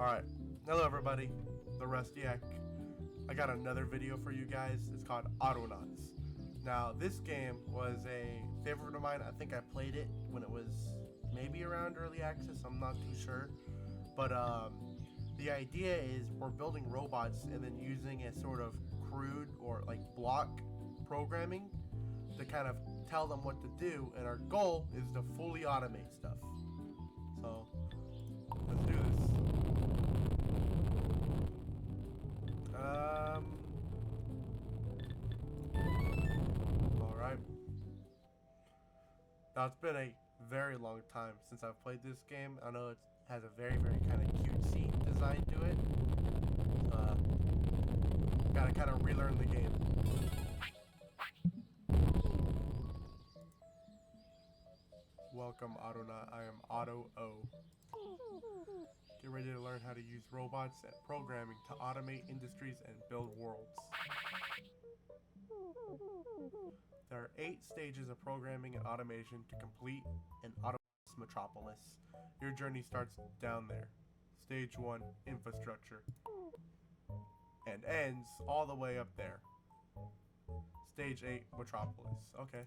Alright, hello everybody, TheRustiac. I got another video for you guys. It's called Autonauts. Now, this game was a favorite of mine. I think I played it when it was maybe around early access, I'm not too sure. But the idea is we're building robots and then using a sort of crude or like block programming to kind of tell them what to do, and our goal is to fully automate stuff. So, let's do this. Alright. Now, it's been a very long time since I've played this game. I know it has a very kind of cutesy design to it. Gotta kind of relearn the game. Welcome, Autonaut. I am Auto O. Get ready to learn how to use robots and programming to automate industries and build worlds. There are 8 stages of programming and automation to complete an Autonomous metropolis. Your journey starts down there. Stage 1, infrastructure. And ends all the way up there. Stage 8, metropolis. Okay.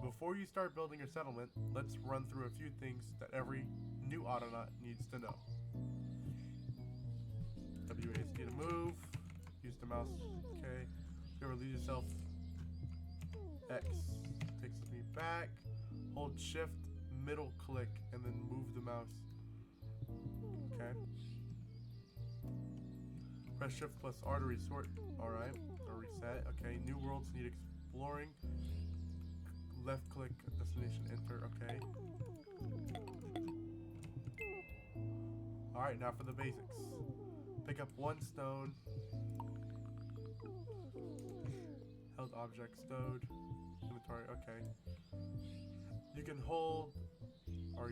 Before you start building your settlement, let's run through a few things that every new Autonaut needs to know. WASD to move. Use the mouse. Okay. If you ever leave yourself, X takes me back. Hold shift, middle click, and then move the mouse. Okay. Press shift plus R to resort. Alright. Or reset. Okay. New worlds need exploring. Left click, destination, enter. Okay. Alright, now for the basics. Pick up 1 stone. Held object stowed. Inventory, okay.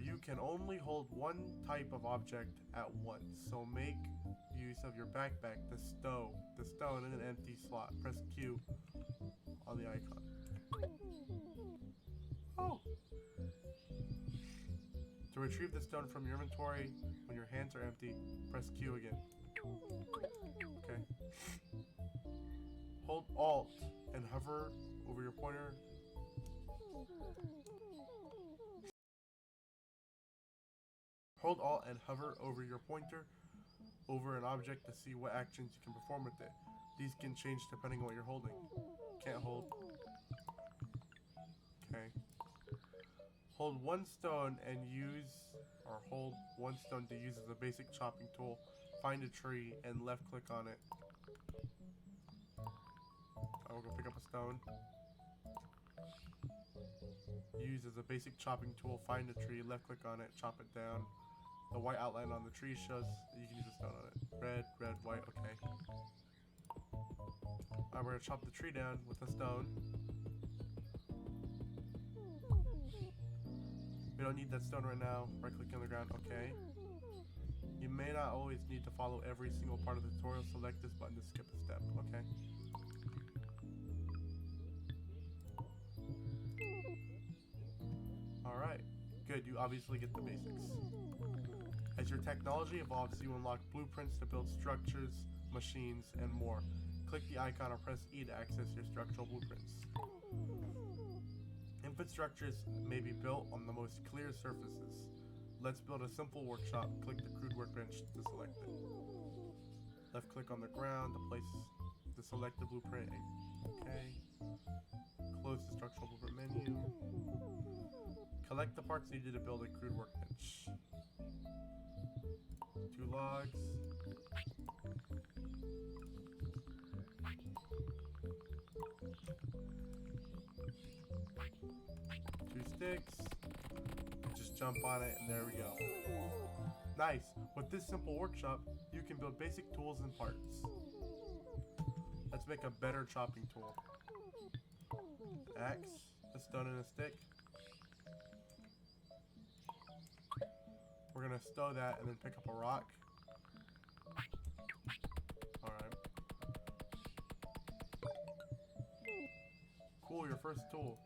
You can only hold 1 type of object at once. So make use of your backpack to stow the stone in an empty slot. Press Q on the icon. Oh! To retrieve the stone from your inventory when your hands are empty, press Q again. Okay. Hold Alt and hover over your pointer. Hold Alt and hover over your pointer over an object to see what actions you can perform with it. These can change depending on what you're holding. Can't hold. Okay. Hold 1 stone and hold 1 stone to use as a basic chopping tool. Find a tree and left click on it. I will go pick up a stone. Use as a basic chopping tool. Find a tree, left click on it, chop it down. The white outline on the tree shows that you can use a stone on it. Red, white, okay. Alright, we're gonna chop the tree down with a stone. We don't need that stone right now. Right click on the ground, okay. You may not always need to follow every single part of the tutorial. Select this button to skip a step, okay. Alright, good, you obviously get the basics. As your technology evolves, you unlock blueprints to build structures, machines, and more. Click the icon or press E to access your structural blueprints. Infrastructures may be built on the most clear surfaces. Let's build a simple workshop. Click the crude workbench to select it. Left click on the ground to place the selected blueprint. Okay. Close the structural blueprint menu. Collect the parts needed to build a crude workbench. 2 logs. 2 sticks. Just jump on it and there we go. Nice! With this simple workshop, you can build basic tools and parts. Let's make a better chopping tool. Axe, a stone and a stick. We're gonna stow that and then pick up a rock. Alright. Cool, your first tool.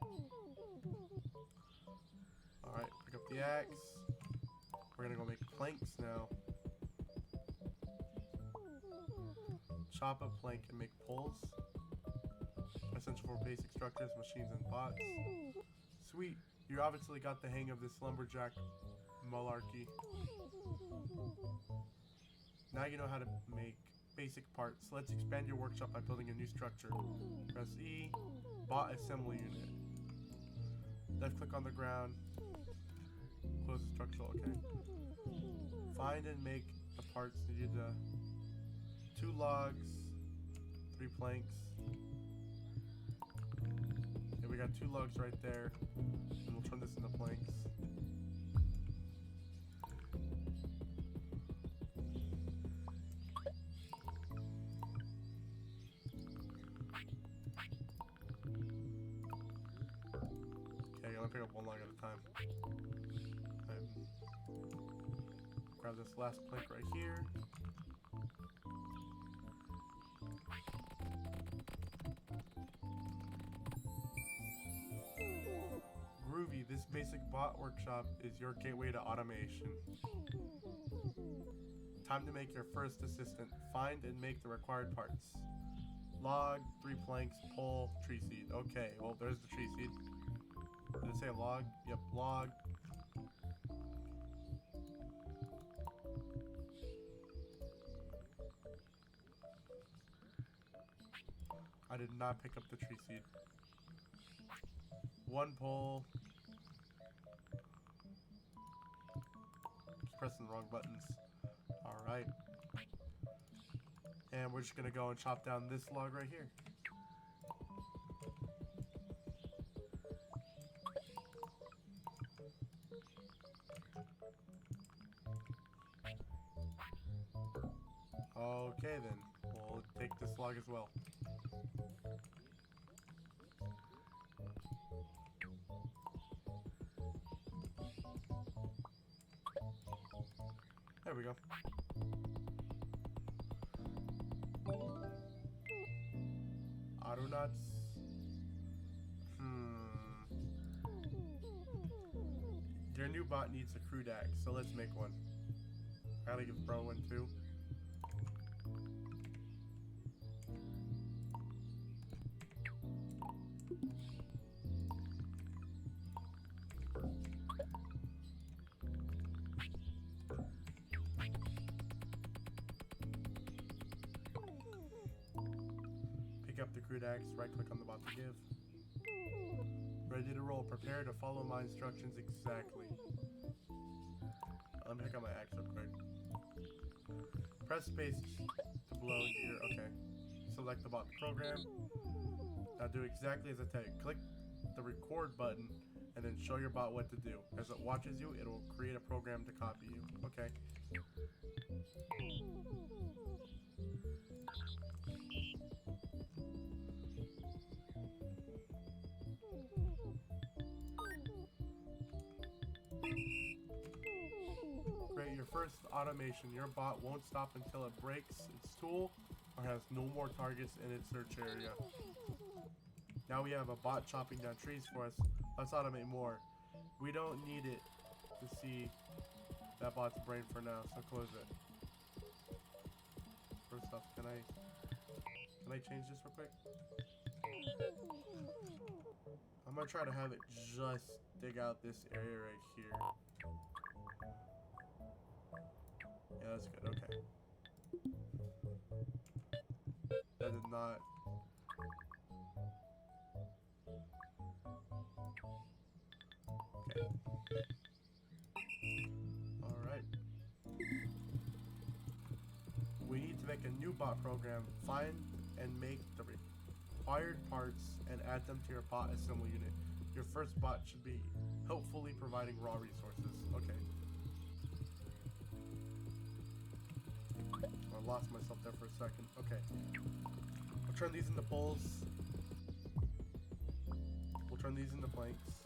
Alright, pick up the axe. We're gonna go make planks now. Chop a plank and make poles. Essential for basic structures, machines, and bots. Sweet. You obviously got the hang of this lumberjack malarkey. Now you know how to make basic parts. Let's expand your workshop by building a new structure. Press E. Bot assembly unit. Left click on the ground. Close the structural. Okay. Find and make the parts needed. 2 logs, 3 planks. Okay, we got 2 logs right there, and we'll turn this into planks. Okay, I'm gonna pick up 1 log at a time. Grab this last plank right here. Groovy, this basic bot workshop is your gateway to automation. Time to make your first assistant. Find and make the required parts. Log, 3 planks, pole, tree seed. Okay, well there's the tree seed. Did it say log? Yep, log. I did not pick up the tree seed. 1 pole. Just pressing the wrong buttons. Alright. And we're just gonna go and chop down this log right here. Okay then, we'll take this log as well. There we go. Autonauts. Your new bot needs a crude axe, so let's make one. I gotta give bro one too. Pick up the crude axe, right click on the bot to give. Ready to roll, prepare to follow my instructions exactly. Let me pick up my axe real quick. Press space to blow your, okay. Select the bot program. Now do exactly as I tell you. Click the record button and then show your bot what to do. As it watches you, it will create a program to copy you. Okay. Create your first automation. Your bot won't stop until it breaks its tool or has no more targets in its search area. Now we have a bot chopping down trees for us. Let's automate more. We don't need it to see that bot's brain for now, so close it. First off, can I change this real quick? I'm gonna try to have it just dig out this area right here. Yeah, that's good, okay. That did not... Okay. Alright. We need to make a new bot program. Find and make the required parts and add them to your bot assembly unit. Your first bot should be helpfully providing raw resources. Okay. I lost myself there for a second. Okay. We'll turn these into poles. We'll turn these into planks.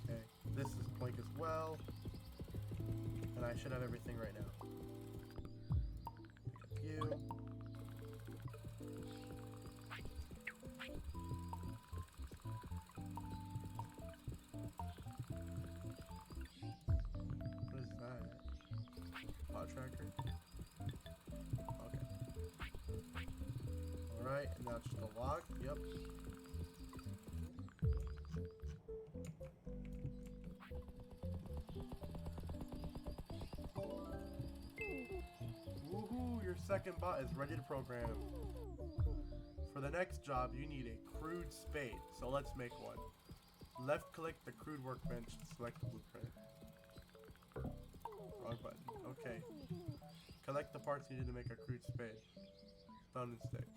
Okay. This is a plank as well. And I should have everything right now. Pick up you. What is that? Bot tracker. Alright, and now just a log. Yep. Woohoo! Your second bot is ready to program. For the next job, you need a crude spade. So let's make one. Left click the crude workbench to select the blueprint. Wrong button. Okay. Collect the parts needed to make a crude spade. Stone and stick.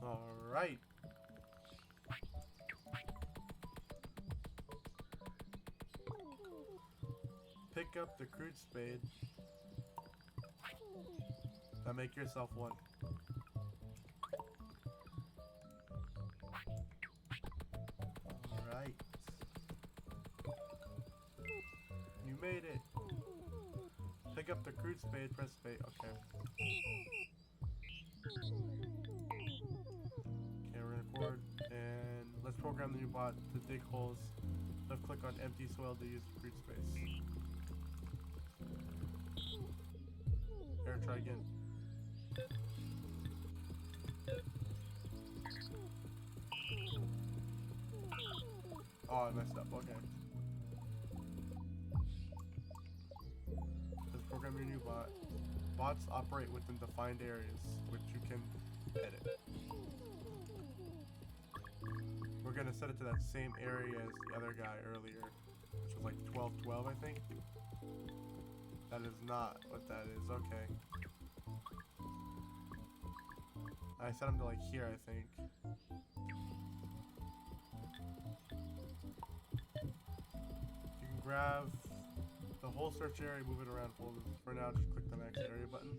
Alright. Pick up the crude spade. Now make yourself one. Alright. You made it. Pick up the crude spade, press spade. Okay. Okay, record. And let's program the new bot to dig holes. Left click on empty soil to use the crude space. Here, try again. Oh, I messed up. Okay. Let's program your new bot. Bots operate within defined areas, which you can edit. We're gonna set it to that same area as the other guy earlier, which was like 1212, I think. That is not what that is. Okay. I set him to like here, I think. You can grab the whole search area, move it around. For now, just click the max area button.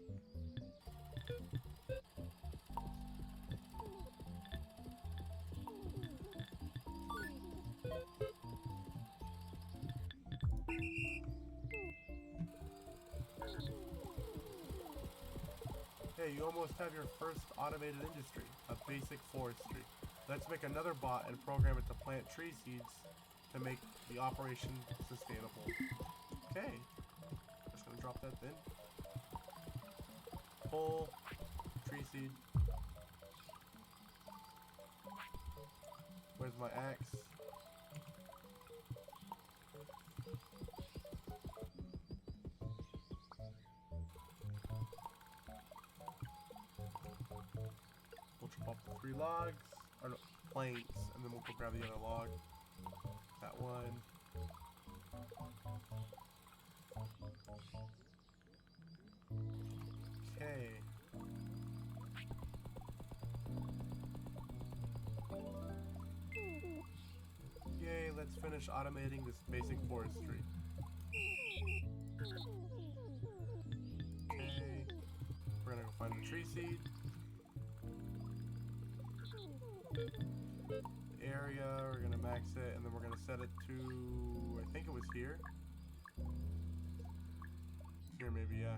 Hey, you almost have your first automated industry, a basic forestry. Let's make another bot and program it to plant tree seeds to make the operation sustainable. Okay, just gonna drop that then. Pull, tree seed. Where's my axe? We'll chop off the 3 logs, or no, planks, and then we'll go grab the other log. That one. Okay. Yay, let's finish automating this basic forestry. Okay. We're gonna go find the tree seed. Area, we're gonna max it, and then we're gonna set it to, I think it was here. Here maybe, yeah.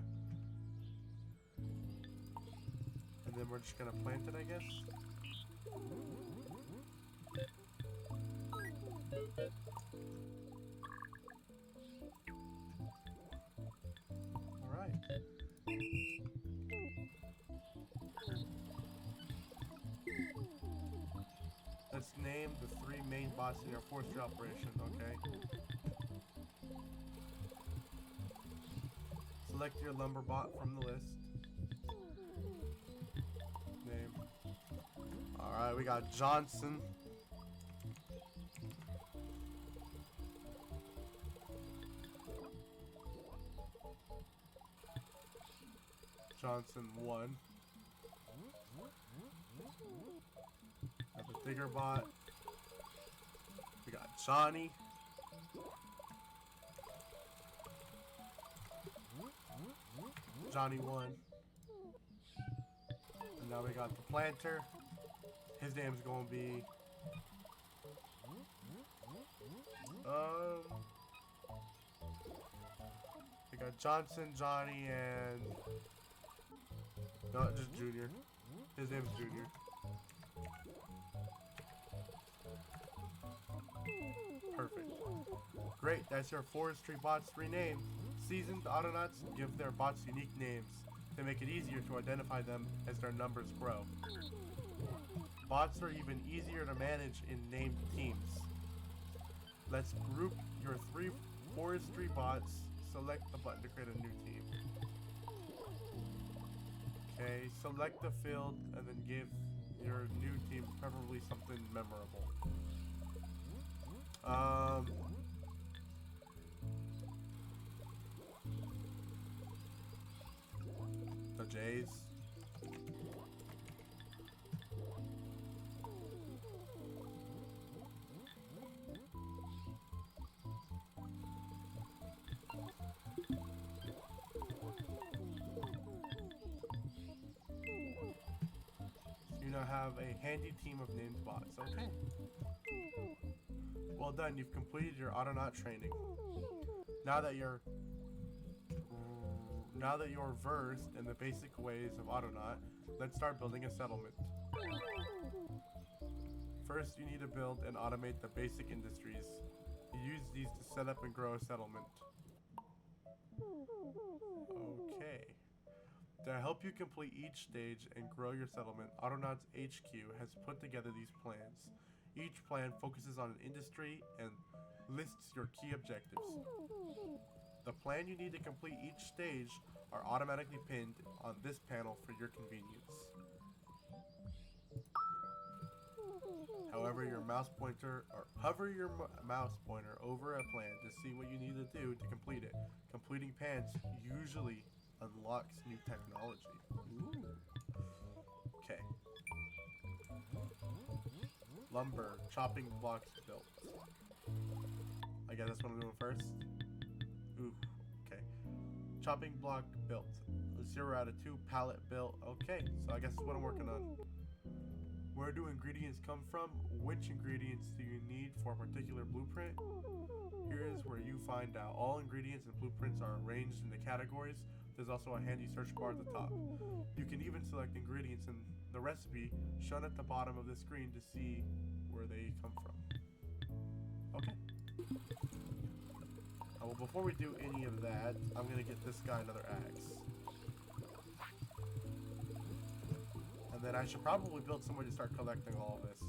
And then we're just gonna plant it, I guess. Alright. Let's name the 3 main bots in your forestry operation, okay? Select your lumber bot from the list. Name. Alright, we got Johnson. Johnson 1. Got the digger bot. We got Johnny. Johnny 1. And now we got the planter. His name's gonna be we got Johnson, Johnny, and no, just Junior. His name's Junior. Perfect. Great, that's your forestry bots renamed. Seasoned Autonauts give their bots unique names. to make it easier to identify them as their numbers grow. Bots are even easier to manage in named teams. Let's group your 3 forestry bots. Select the button to create a new team. Okay, select the field and then give your new team preferably something memorable. The Jays. You now have a handy team of named bots. Okay. Well done, you've completed your Autonaut training. Now that you're versed in the basic ways of Autonaut, let's start building a settlement. First, you need to build and automate the basic industries. You use these to set up and grow a settlement. Okay. To help you complete each stage and grow your settlement, Autonauts HQ has put together these plans. Each plan focuses on an industry and lists your key objectives. The plan you need to complete each stage are automatically pinned on this panel for your convenience. Hover your mouse pointer over a plan to see what you need to do to complete it. Completing plans usually unlocks new technology. Ooh. Okay. Lumber, chopping blocks built. I guess that's what I'm doing first. Ooh, okay. Chopping block built. 0 out of 2, pallet built. Okay, so I guess that's what I'm working on. Where do ingredients come from? Which ingredients do you need for a particular blueprint? Here is where you find out. All ingredients and blueprints are arranged in the categories. There's also a handy search bar at the top. You can even select ingredients in the recipe shown at the bottom of the screen to see where they come from. Okay. Well, before we do any of that, I'm gonna get this guy another axe. And then I should probably build somewhere to start collecting all of this.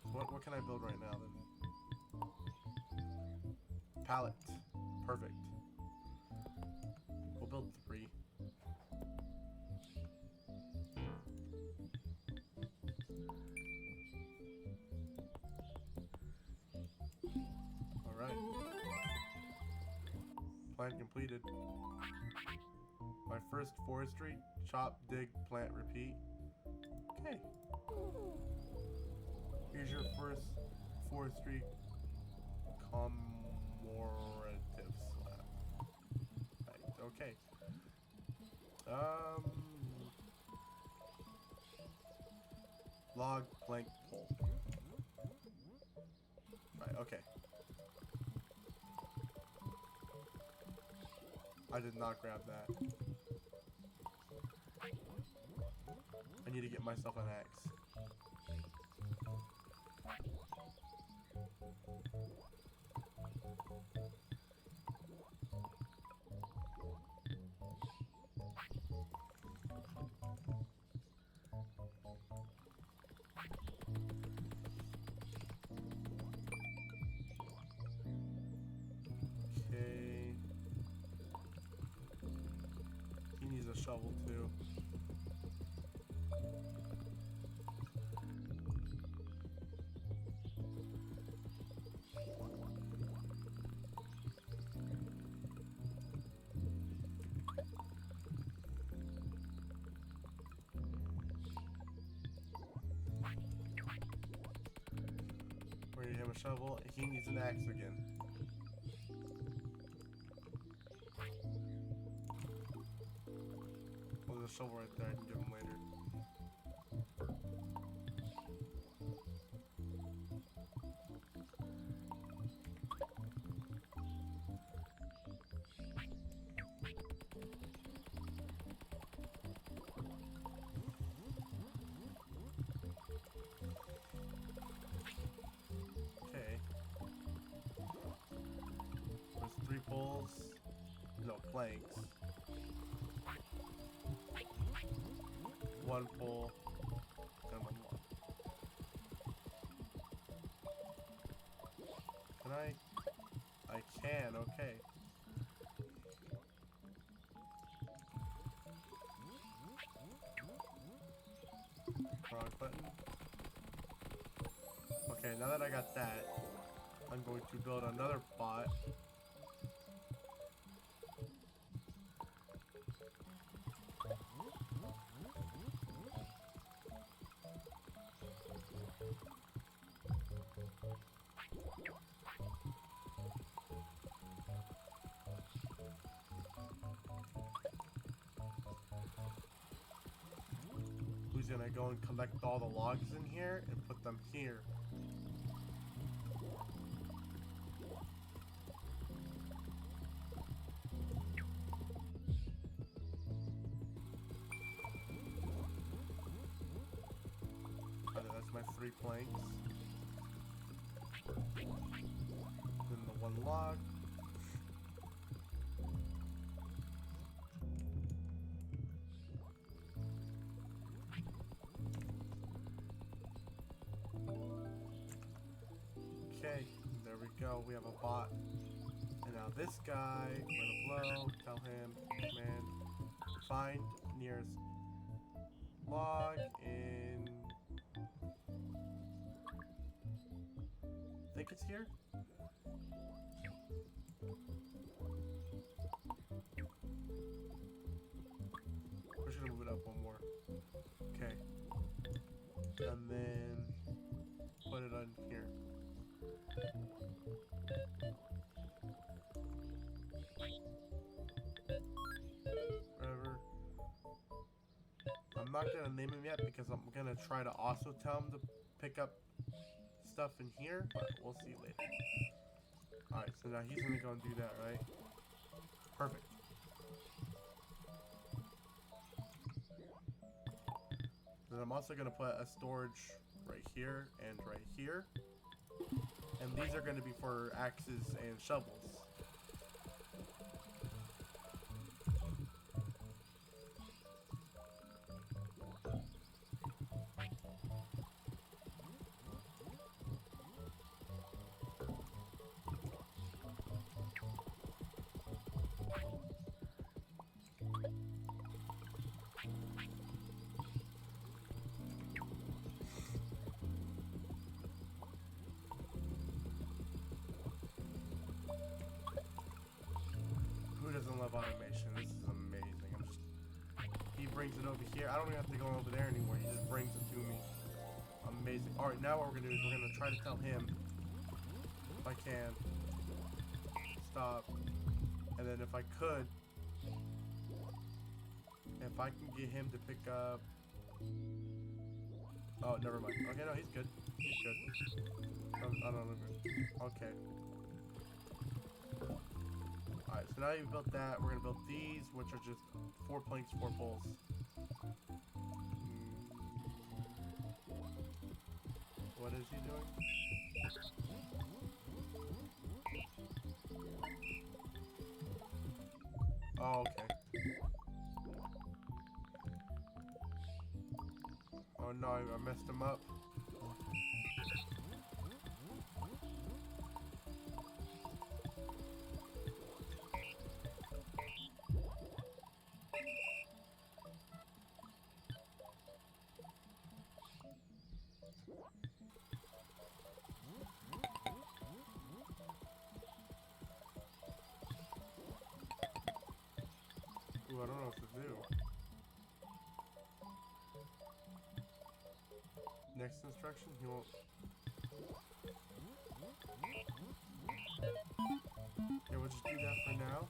So what can I build right now then? Pallet. Perfect. We'll build 3. Alright. Plan completed. My first forestry. Chop, dig, plant, repeat. Okay. Here's your first forestry commemorative slab. Right, okay. Log, plank, pole. Right, okay. I did not grab that. I need to get myself an axe. Okay. He needs a shovel too. Where you have a shovel, he needs an axe again. Oh, there's a shovel right there, I can give him later. Okay. There's 3 poles. No, planks. one pull, and one log. Can I can, okay. Wrong button. Okay, now that I got that, I'm going to build another bot. Who's gonna go and collect all the logs in here and put them here. That's my 3 planks. Then the 1 log. Okay, there we go. We have a bot. And now this guy, we're gonna blow, tell him, man, find nearest log in, I think it's here? We're just gonna move it up 1 more. Okay. And then put it on here. Whatever. I'm not gonna name him yet because I'm gonna try to also tell him to pick up stuff in here, but we'll see later. Alright, so now he's gonna go and do that, right? Perfect. Then I'm also gonna put a storage right here and right here. And these are gonna be for axes and shovels. Who doesn't love automation? This is amazing. He brings it over here. I don't even have to go over there anymore. He just brings it to me. Amazing. Alright, now what we're gonna do is we're gonna try to tell him, if I can, stop. And then if I could, if I can get him to pick up. Oh, never mind. Okay, no, he's good. He's good. I don't know. Okay. Alright, so now you've built that. We're gonna build these, which are just 4 planks, 4 poles. What is he doing? Oh, okay. Oh no, I messed him up. Ooh, I don't know what to do. Next instruction, he won't. Okay, we'll just do that for now.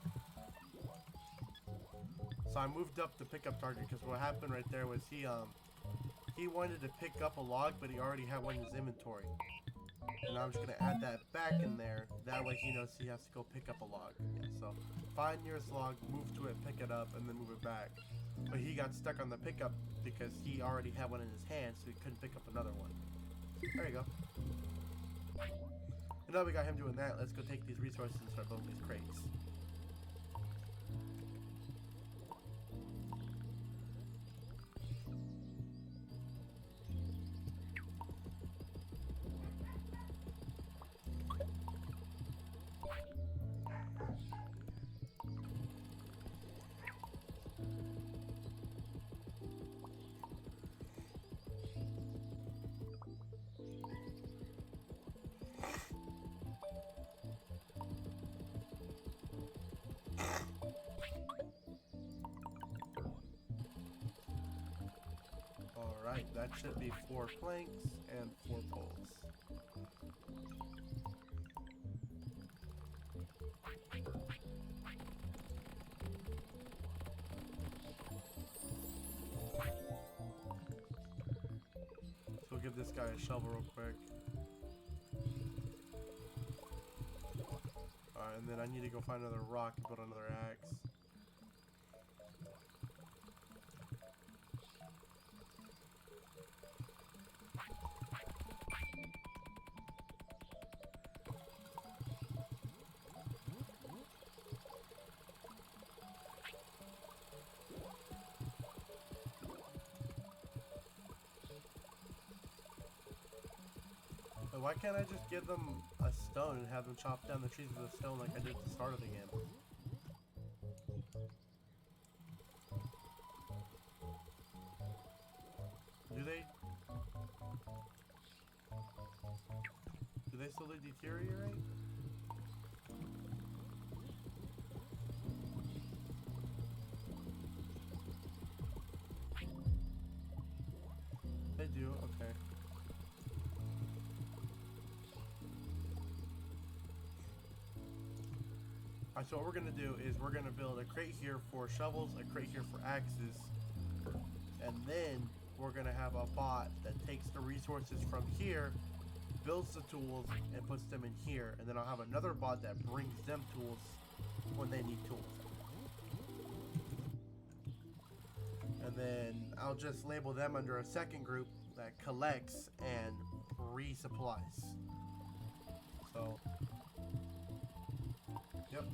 So I moved up the pickup target because what happened right there was he wanted to pick up a log, but he already had one in his inventory. And I'm just gonna add that back in there. That way he knows he has to go pick up a log. Yeah, so find nearest log, move to it, pick it up, and then move it back. But he got stuck on the pickup because he already had one in his hand, so he couldn't pick up another one. There you go. And now we got him doing that, let's go take these resources and start building these crates. Alright, that should be 4 planks and 4 poles. So we'll give this guy a shovel real quick. Alright, and then I need to go find another rock and build another axe. Why can't I just give them a stone and have them chop down the trees with a stone like I did at the start of the game? Do they? Do they slowly deteriorate? They do, okay. Alright, so what we're gonna do is we're gonna build a crate here for shovels, a crate here for axes, and then we're gonna have a bot that takes the resources from here, builds the tools, and puts them in here, and then I'll have another bot that brings them tools when they need tools. And then I'll just label them under a second group that collects and resupplies. So, yep.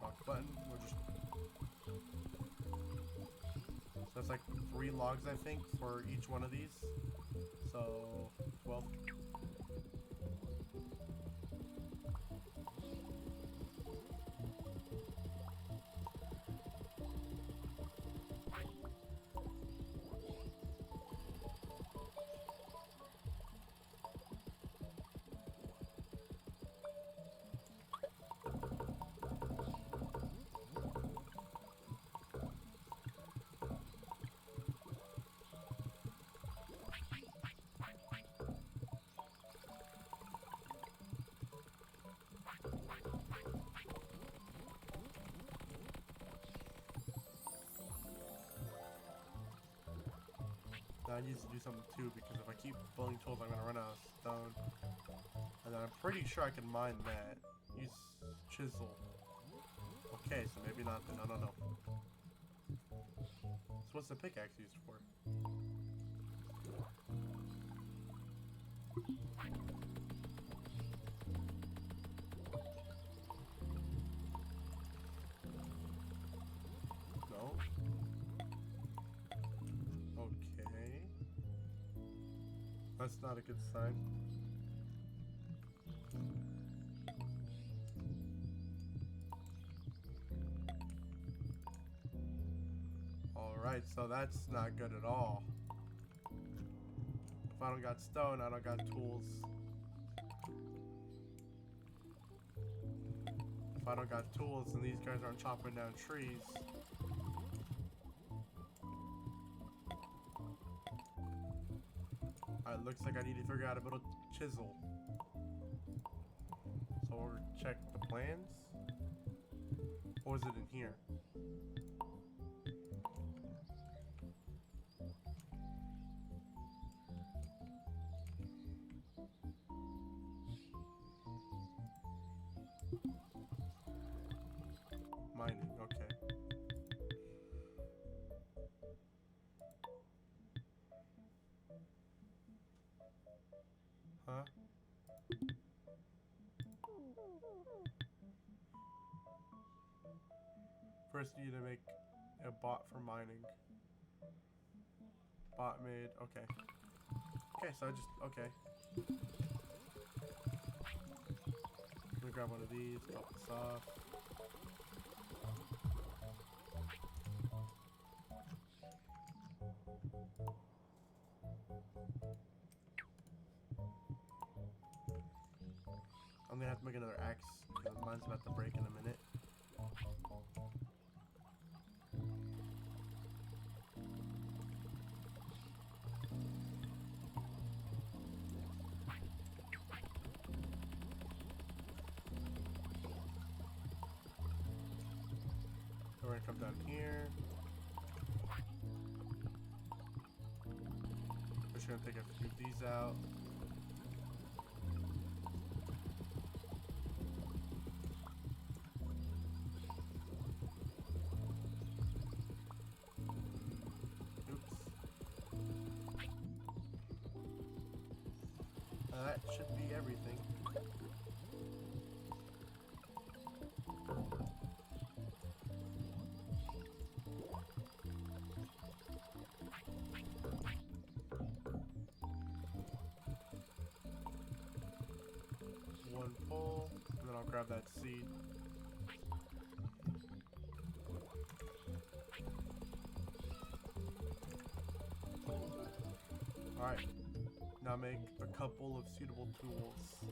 Lock button. We're just. So that's like 3 logs, I think, for each one of these. So 12. Now I need to do something too, because if I keep building tools, I'm gonna run out of stone. And then I'm pretty sure I can mine that. Use chisel. Okay, so maybe not then. I don't know. So what's the pickaxe used for? No? Okay. That's not a good sign. Alright, so that's not good at all. If I don't got stone, I don't got tools. If I don't got tools, then these guys aren't chopping down trees. Alright, looks like I need to figure out how to build a chisel. So we'll check the plans. Or is it in here? Mining, okay. Huh? First you need to make a bot for mining. Bot made, okay. Okay, so I just, okay. Let me grab one of these, pop this off. I'm gonna have to make another axe because mine's about to break in a minute. gonna come down here. Just gonna take a few of these out. Oops. That should be everything. One pole, and then I'll grab that seed. Alright, now make a couple of suitable tools.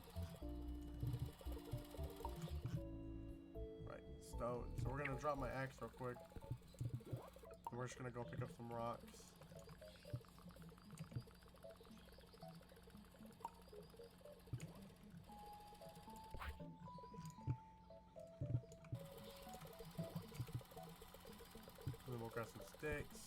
Right, stone. So we're gonna drop my axe real quick. And we're just gonna go pick up some rocks. And then we'll grab some sticks.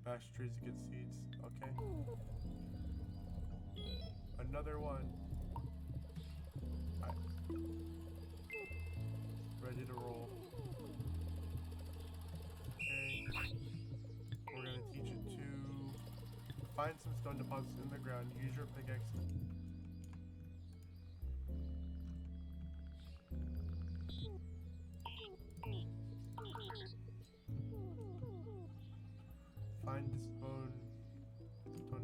Bash trees to get seeds. Okay. Another one. Alright. Ready to roll. Okay. We're gonna teach it to find some stone deposits in the ground. Use your pickaxe. Find stone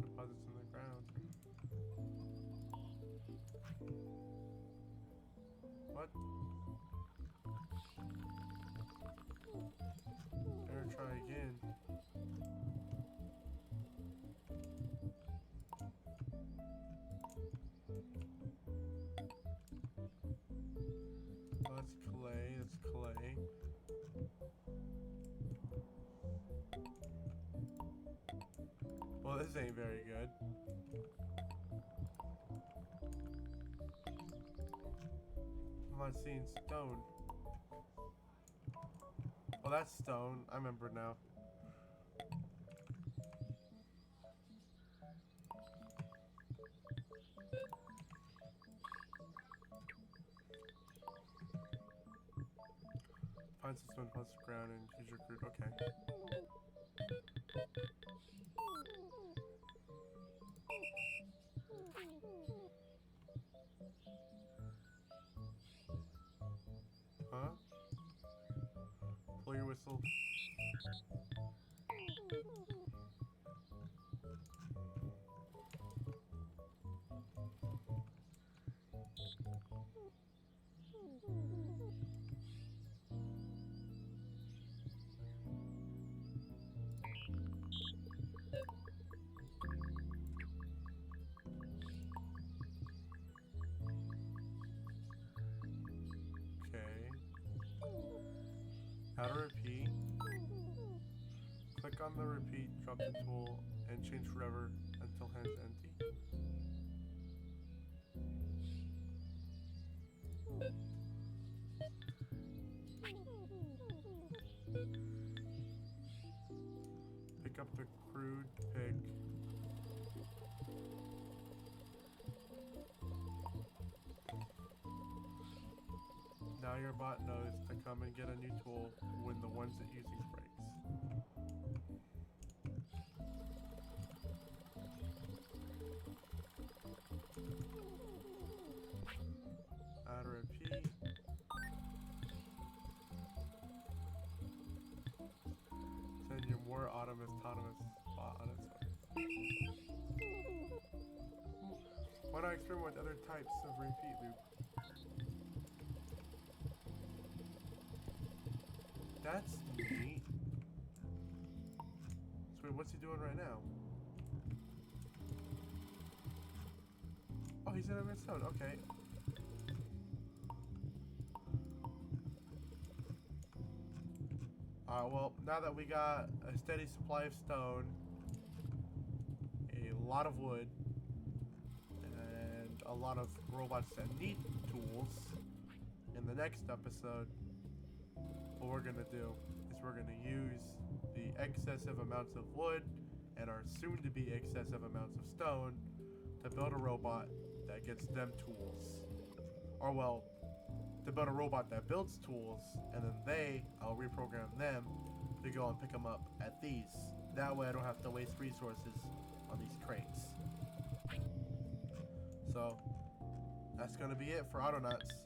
deposits in the ground. What? Better try again. Oh, that's clay. That's clay. Well, this ain't very good. I'm not seeing stone. Oh, that's stone. I remember now. Find some stone deposits of ground and use your crude. Okay. Huh? Blow your whistle. How to repeat. Click on the repeat, drop the tool, and change forever until hand's empty. Pick up the crude pick. Now your bot knows to come and get a new tool when the ones it using breaks. Add a repeat. Send your more autonomous bot on its way. Why not experiment with other types of repeat loop? That's neat. what's he doing right now? Oh, he's in a redstone. Okay. Well, now that we got a steady supply of stone, a lot of wood, and a lot of robots that need tools, in the next episode, what we're gonna do is we're gonna use the excessive amounts of wood and our soon-to-be excessive amounts of stone to build a robot that gets them tools. Or well, to build a robot that builds tools, and then I'll reprogram them to go and pick them up at these. That way I don't have to waste resources on these crates. So, that's gonna be it for Autonauts.